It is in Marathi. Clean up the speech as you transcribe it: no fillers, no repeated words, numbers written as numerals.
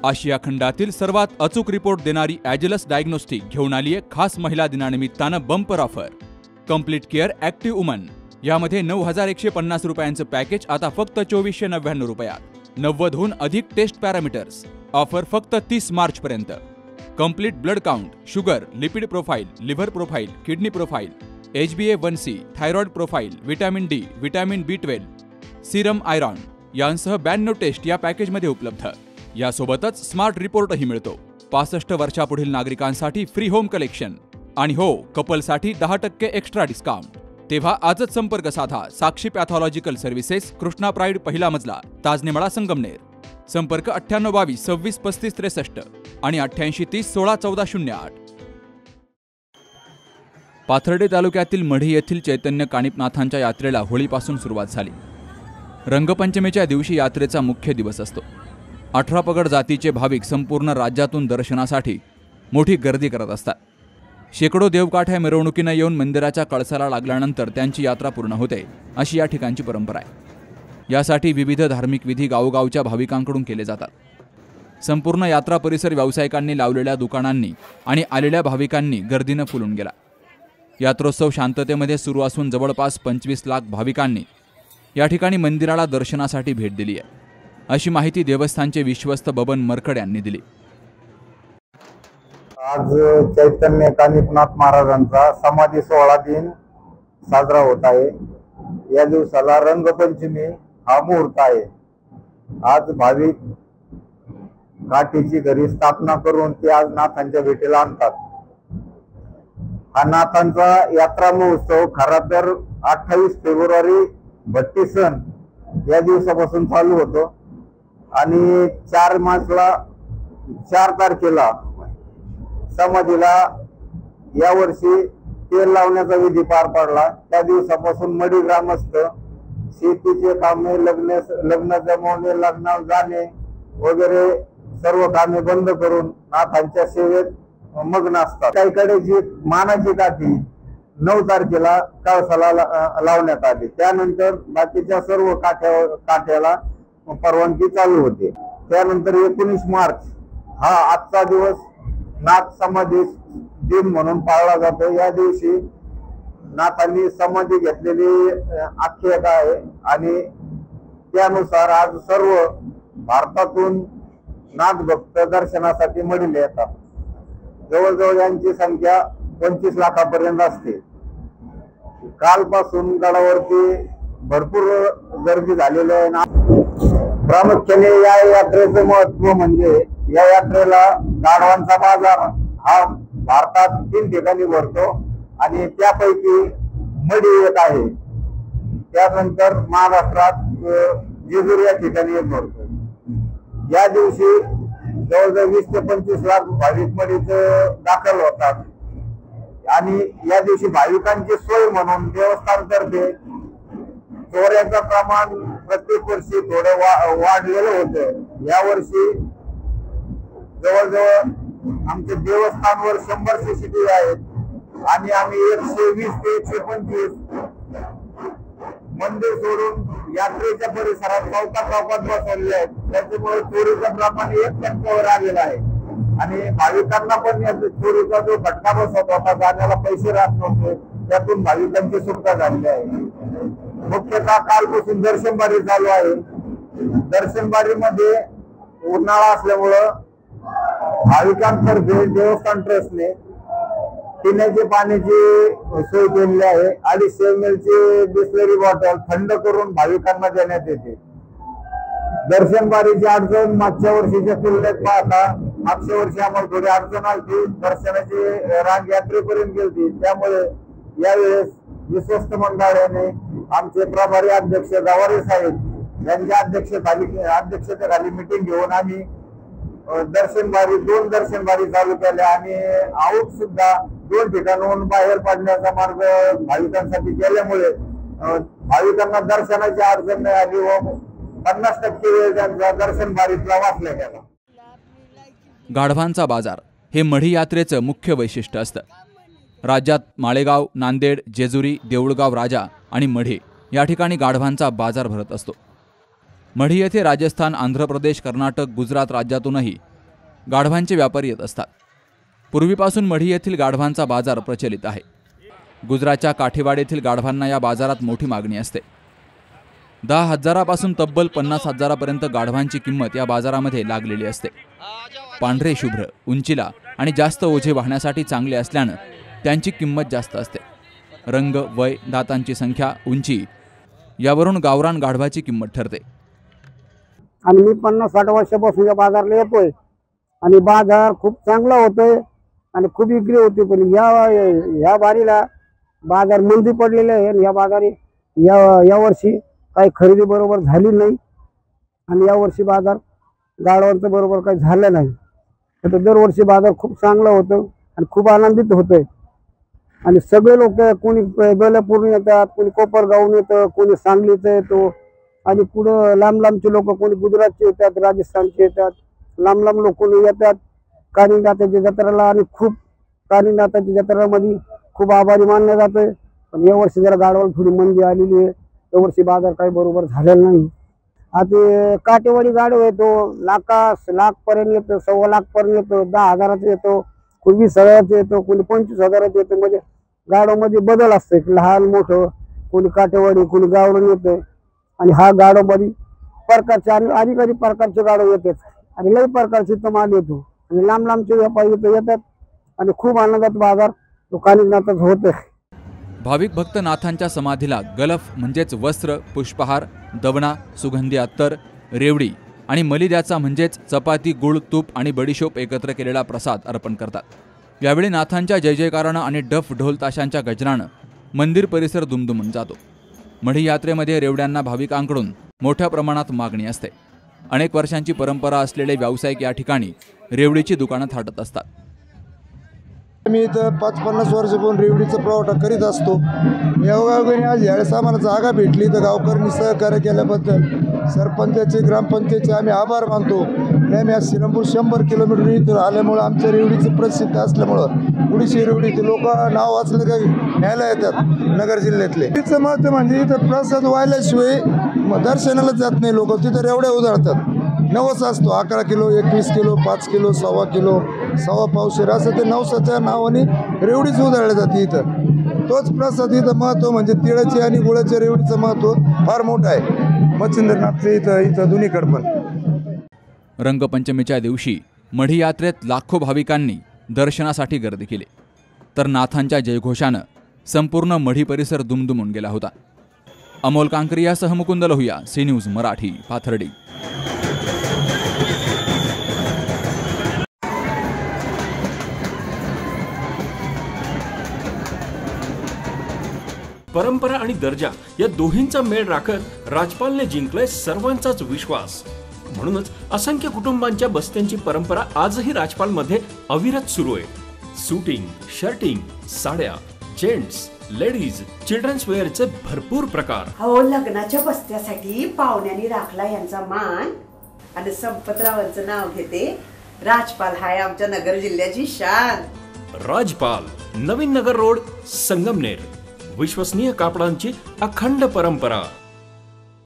आशिया खंडातील सर्वात अचूक रिपोर्ट देणारी ॲजिलस डायग्नोस्टिक घेऊन आली आहे खास महिला दिनानिमित्तानं bumper offer. Complete care active woman यामध्ये 9,150 रुपयांचं पॅकेज आता फक्त 2,499 रुपयात। 90हून अधिक टेस्ट पॅरामीटर्स। ऑफर फक्त 30 मार्च पर्यंत। Complete blood count, sugar, lipid profile, liver profile, kidney profile, HbA1c, thyroid profile, vitamin D, vitamin B12, serum iron यांसह 92 टेस्ट या पॅकेजमध्ये उपलब्ध। यासोबतच स्मार्ट रिपोर्टही मिळतो। 65 वर्षापुढील नागरिकांसाठी फ्री होम कलेक्शन आणि हो, कपलसाठी 10% एक्स्ट्रा डिस्काउंट। तेव्हा आजच संपर्क साधा। साक्षी पॅथॉलॉजिकल सर्व्हिसेस, कृष्णा प्राईड, पहिला मजला, ताजनेमाळा, संगमनेर। संपर्क 9822 26 35 63 आणि 88 30 16 14 08। पाथर्डी तालुक्यातील मढी येथील चैतन्य कानिपनाथांच्या यात्रेला होळीपासून सुरुवात झाली। रंगपंचमीच्या दिवशी यात्रेचा मुख्य दिवस असतो। 18 पगड जातीचे भाविक संपूर्ण राज्यातून दर्शनासाठी मोठी गर्दी करत असतात। शेकडो देवकाठ्या मिरवणुकीने येऊन मंदिराच्या कळसाला लागल्यानंतर त्यांची यात्रा पूर्ण होते, अशी या ठिकाणची परंपरा आहे। यासाठी विविध धार्मिक विधी गावोगावच्या भाविकांकडून केले जातात। संपूर्ण यात्रा परिसर व्यावसायिकांनी लावलेल्या दुकानांनी आणि आलेल्या भाविकांनी गर्दीने फुलून गेला। यात्रोत्सव शांततेमध्ये सुरू असून जवळपास 25 लाख भाविकांनी या ठिकाणी मंदिराला दर्शनासाठी भेट दिली आहे, अशी माहिती देवस्थानचे विश्वस्त बबन मरकड यांनी दिली। आज चैतन्य कानिपनाथ महाराजांचा समाधी सोहळा दिन साजरा होत आहे। या दिवसाला रंगपंचमी हा मुहूर्त आहे। आज भाविक काठीची घरी स्थापना करून ते आज नाथांच्या भेटीला आणतात। हा नाथांचा यात्रा महोत्सव खरा तर 28 फेब्रुवारी भट्टी सण या दिवसापासून चालू होतो आणि 4 मार्चला 4 तारखेला समाधीला यावर्षी तेल लावण्याचा विधी पार पडला। त्या दिवसापासून मढी ग्रामस्थ शेतीचे कामे, लग्न जमवणे, लग्नाला जाणे वगैरे सर्व कामे बंद करून नाथांच्या सेवेत मग्न असतात। काहीकडे जी मानाची काठी 9 तारखेला कळसाला लावण्यात आली। त्यानंतर बाकीच्या सर्व काठ्याला परवानगी चालू होते। त्यानंतर 19 मार्च हा आजचा दिवस नाथ समाधी दिन म्हणून पाळला जातो। या दिवशी नाथांनी समाधी घेतलेली आख्यायिका आहे आणि त्यानुसार आज सर्व भारतातून नाथ भक्त दर्शनासाठी मढीला येतात। जवळजवळ यांची संख्या 25 लाखापर्यंत असते। कालपासून गडावरती भरपूर गर्दी झालेली आहे। प्रामुख्याने या यात्रेचं महत्व म्हणजे या यात्रेला गाढवांचा बाजार हा भारतात 3 ठिकाणी भरतो आणि त्यापैकी मढी एक आहे। त्यानंतर महाराष्ट्रात जेजुरी या ठिकाणी एक भरतो। या दिवशी जवळजवळ 20 ते 25 लाख भाविक मढीत दाखल होतात आणि या दिवशी भाविकांची सोय म्हणून देवस्थानतर्फे चोऱ्याचं प्रमाण प्रत्येक वर्षी थोडं वाढलेलं होतं। या वर्षी जवळजवळ आमच्या देवस्थानवर 100 CCTV आहेत आणि आम्ही 120 ते 125 मंदिर सोडून यात्रेच्या परिसरात चौकात बसवले आहेत। त्याच्यामुळे चोरीचं प्रमाण 1% आलेलं आहे आणि भाविकांना पण या चोरीचा जो फटका बसत होता, जाण्याला पैसे राहत नव्हते, त्यातून भाविकांची सुटका झालेली आहे। मुख्यतः कालपासून दर्शनबारी चालू आहे। दर्शनबारीमध्ये उन्हाळा असल्यामुळं भाविकांतर्फे देवस्थान ट्रस्टने पिण्याच्या पाण्याची सोय केलेली आहे। 250 ml ची बिस्लरी बॉटल थंड करून भाविकांना देण्यात येते। दर्शनबारीची अडचण मागच्या वर्षीच्या तुलनेत पाहता मागच्या वर्षी आम्हाला थोडी अडचण आली। दर्शनाची रांग यात्रेपर्यंत गेली, त्यामुळे यावेळेस विश्वस्त मंडळाने आमचे प्रभारी अध्यक्ष गवारे साहेब यांच्या अध्यक्षतेखाली मीटिंग घेऊन आम्ही दोन दर्शनबारी चालू केल्या आणि आऊट सुद्धा 2 ठिकाणाहून बाहेर पडण्याचा मार्ग भाविकांसाठी केल्यामुळे भाविकांना दर्शनाची अडचण नाही आली व 50% वेळ त्यांचा दर्शनबारीतला वाचला गेला। गाढवांचा बाजार हे मढी यात्रेचं मुख्य वैशिष्ट्य असतं। राज्यात माळेगाव, नांदेड, जेजुरी, देऊळगाव राजा आणि मढी या ठिकाणी गाढवांचा बाजार भरत असतो। मढी येथे राजस्थान, आंध्र प्रदेश, कर्नाटक, गुजरात राज्यातूनही गाढवांचे व्यापारी येत असतात। पूर्वीपासून मढी येथील गाढवांचा बाजार प्रचलित आहे। गुजरातच्या काठेवाड येथील गाढवांना या बाजारात मोठी मागणी असते। 10,000 पासून तब्बल 50,000 पर्यंत गाढवांची किंमत या बाजारामध्ये लागलेली असते। पांढरे शुभ्र, उंचीला आणि जास्त ओझे वाहण्यासाठी चांगले असल्याने त्यांची किंमत जास्त असते। रंग, वय, दातांची संख्या, उंची यावरून गावरान गाढवाची किंमत ठरते। आणि मी 50-60 वर्षापासून या बाजारला येतोय आणि बाजार खूप चांगला होतोय आणि खूप विक्री होती। पण या बारीला बाजार मंदी पडलेले आहे। या बाजारी या वर्षी काही खरेदी बरोबर झाली नाही आणि या वर्षी बाजार गाढवांचं बरोबर काही झालं नाही। तर दरवर्षी बाजार खूप चांगला होतो आणि खूप आनंदित होतोय आणि सगळे लोक, कोणी बेलापूरहून येतात, कोणी कोपरगावहून येतं, कोणी सांगलीचं येतो आणि पुढं लांब लांबचे लोक, कोणी गुजरातचे येतात, राजस्थानचे येतात, लांब लांब लोक येतात कानिनाथाच्या जत्रेला आणि खूप कानिनाथाच्या जत्रेमध्ये खूप आभारी मानलं जातं। पण यावर्षी जरा गाढवाला थोडी मंदी आलेली आहे। यावर्षी बाजार काही बरोबर झालेला नाही। आता काटेवाडी गाढव येतो, लाख पर्यंत येतो, 1.25 लाख पर्यंत येतो, 10,000चा येतो, कोणी 20,000चा येतो, कोणी 25,000चा येतो। म्हणजे गाढवामध्ये बदल असते, लहान मोठं, कोणी काटेवाडी, कोणी गावरण येतं आणि हा गाढवामध्ये प्रकारचे आणि प्रकारचे गाढव येतात आणि लई प्रकारचे इथं माल येतो आणि लांब लांबचे व्यापारी इथं येतात आणि खूप आनंदात बाजार तो कानिनाथाचा होतोय। भाविक भक्त नाथांच्या समाधीला गलफ म्हणजेच वस्त्र, पुष्पहार, दवणा, सुगंधी अत्तर, रेवडी आणि मलिद्याचा म्हणजेच चपाती, गुळ, तूप आणि बडीशोप एकत्र केलेला प्रसाद अर्पण करतात। यावेळी नाथांच्या जय जयकारानं आणि डफ ढोल ताशांच्या गजरानं मंदिर परिसर दुमदुमून जातो। मढी यात्रेमध्ये रेवड्यांना भाविकांकडून मोठ्या प्रमाणात मागणी असते। अनेक वर्षांची परंपरा असलेले व्यावसायिक या ठिकाणी रेवडीची दुकानं थाटत असतात। मी इथं 5-50 वर्षापासून रेवडीचा पुरवठा करीत असतो। योगायोगाने आज यावेळेस आम्हाला जागा भेटली तर गावकऱ्यांनी सहकार्य केल्याबद्दल सरपंचाचे, ग्रामपंचायतचे आम्ही आभार मानतो। नेहमी आज श्रीरामपूर 100 किलोमीटर इथं आल्यामुळं आमच्या रेवडीचं प्रसिद्ध असल्यामुळं उडीशी रेवडीचे लोक नाव वाचलं काही न्यायला येतात नगर जिल्ह्यातले। तिचं महत्त्व म्हणजे इथं प्रसाद व्हायल्याशिवाय दर्शनाला जात नाही लोक। तिथं रेवड्या उधळतात, नवस असतो 11 किलो, 21 किलो, 5 किलो, 1.25 किलो, 1.25 पावशेर असं ते नवसाच्या नावाने रेवडीच उधळल्या जाते इथं। तोच प्रसाद इथं महत्त्व म्हणजे तिळाची आणि गुळाच्या रेवडीचं महत्त्व फार मोठं आहे मच्छिंद्रनाथचं इथं दोन्हीकडं पण। रंगपंचमीच्या दिवशी मढी यात्रेत लाखो भाविकांनी दर्शनासाठी गर्दी केली तर नाथांच्या जयघोषानं संपूर्ण मढी परिसर दुमदुमून गेला होता। अमोल कांकरियासह मुकुंद लोहिया, सी न्यूज मराठी, पाथर्डी। परंपरा आणि दर्जा या दोहींचा मेळ राखत राजपालने जिंकलाय सर्वांचाच विश्वास। म्हणूनच असंख्य कुटुंबांच्या बस्त्यांची परंपरा आजही राजपालमध्ये अविरत सुरू आहे। सूटिंग, शर्टिंग, साड्या, जेंट्स, लेडीज, चिल्ड्रन्स वेअरचे भरपूर प्रकार। हो, लग्नाच्या बस्त्यासाठी पाहुण्यांनी राखला यांचा मान आणि संपतरावांचं नाव घेते। राजपाल हाय आमच्या नगर जिल्ह्याची शान। राजपाल, नवीन नगर रोड, संगमनेर। विश्वसनीय कापडांची अखंड परंपरा।